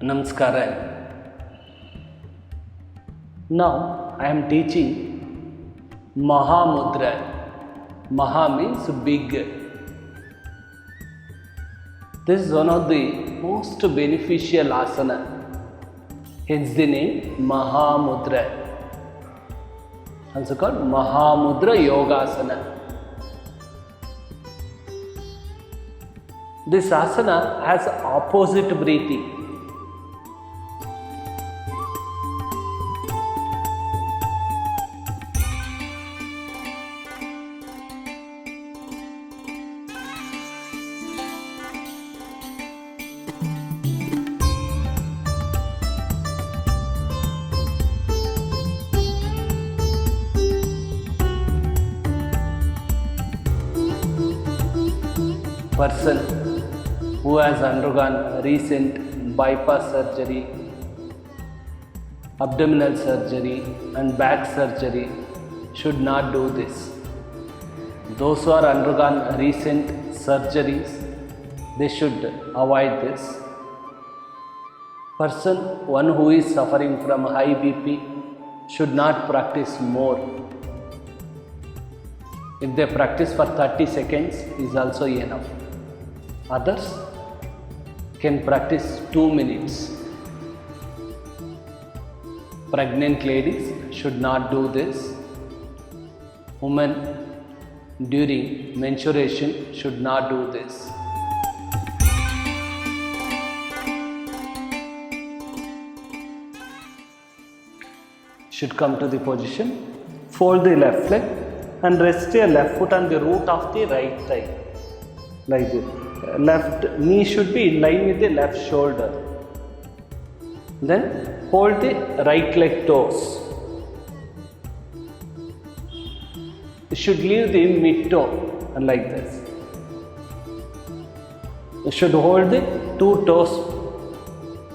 Namaskara. Now I am teaching Mahamudra. Maha means big. This is one of the most beneficial asana. Hence the name Mahamudra. Also called Mahamudra Yogasana. This asana has opposite breathing. Person who has undergone recent bypass surgery, abdominal surgery and back surgery should not do this. Those who are undergone recent surgeries, they should avoid this. One who is suffering from high BP should not practice more. If they practice for 30 seconds is also enough. Others can practice 2 minutes. Pregnant ladies should not do this. Women during menstruation should not do this. Should come to the position, fold the left leg and rest your left foot on the root of the right thigh. Like this. Left knee should be in line with the left shoulder. Then hold the right leg toes. You should leave the mid toe like this. You should hold the 2 toes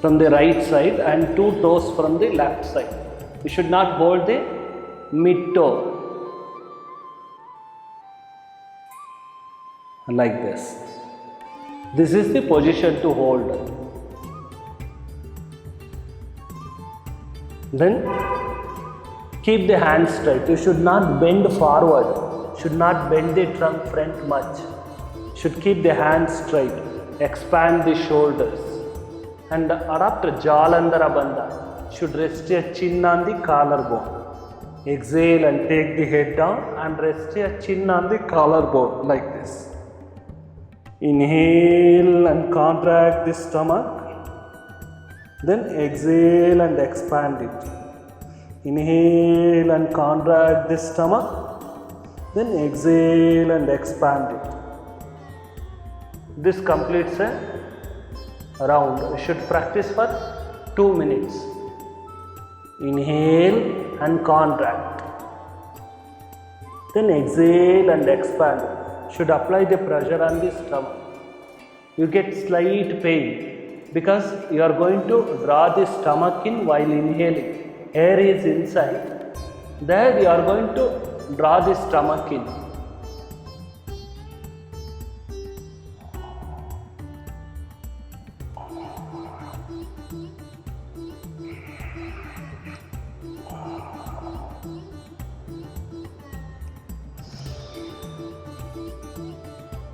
from the right side and 2 toes from the left side. You should not hold the mid toe like this. This is the position to hold. Then keep the hands straight. You should not bend forward. Should not bend the trunk front much. Should keep the hands straight. Expand the shoulders. And adopt Jalandhara Bandha. Should rest your chin on the collarbone. Exhale and take the head down and rest your chin on the collarbone like this. Inhale and contract the stomach. Then exhale and expand it. Inhale and contract the stomach. Then exhale and expand it. This completes a round. You should practice for 2 minutes. Inhale and contract. Then exhale and expand. Should apply the pressure on the stomach. You get slight pain because you are going to draw the stomach in while inhaling. Air is inside. There you are going to draw the stomach in.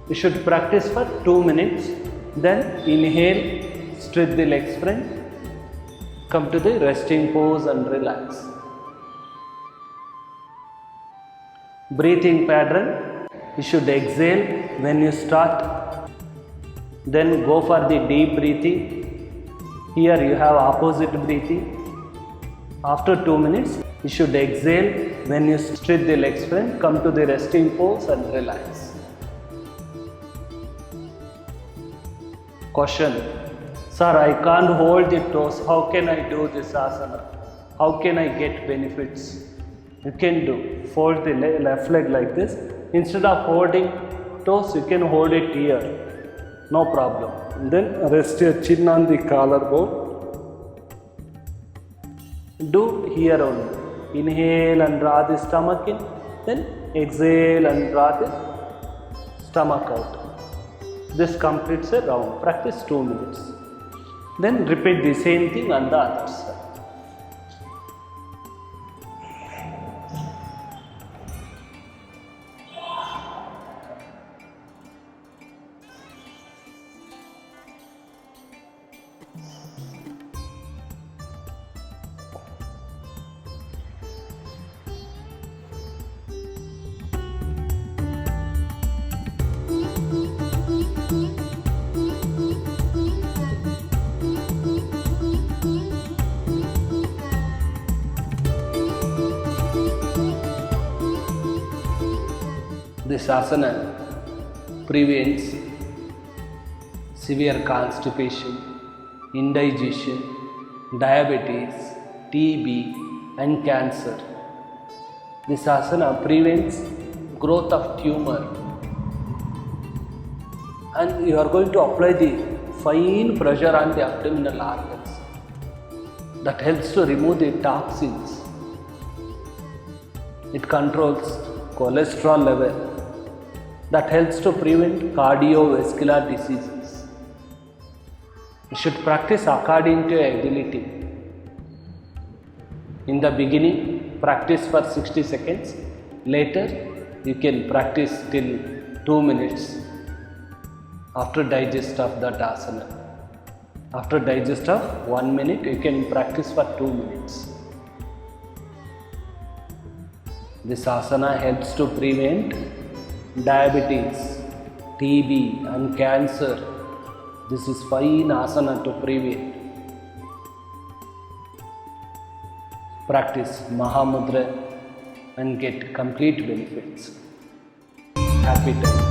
You should practice for 2 minutes. Then inhale, stretch the legs front, come to the resting pose and relax. Breathing pattern, you should exhale when you start. Then go for the deep breathing. Here you have opposite breathing. After 2 minutes, you should exhale when you stretch the legs front, come to the resting pose and relax. Question. Sir, I can't hold the toes. How can I do this asana? How can I get benefits? You can do. Fold the left leg like this. Instead of holding toes, you can hold it here. No problem. And then rest your chin on the collarbone. Do here only. Inhale and draw the stomach in. Then exhale and draw the stomach out. This completes a round. Practice 2 minutes. Then repeat the same thing on the other side. This asana prevents severe constipation, indigestion, diabetes, TB and cancer. This asana prevents growth of tumor, and you are going to apply the fine pressure on the abdominal organs. That helps to remove the toxins. It controls cholesterol level. That helps to prevent cardiovascular diseases. You should practice according to your ability. In the beginning, practice for 60 seconds. Later, you can practice till 2 minutes after digest of that asana. After digest of 1 minute, you can practice for 2 minutes. This asana helps to prevent diabetes, TB and cancer. This is fine asana to prevent. Practice Mahamudra and get complete benefits. Happy time.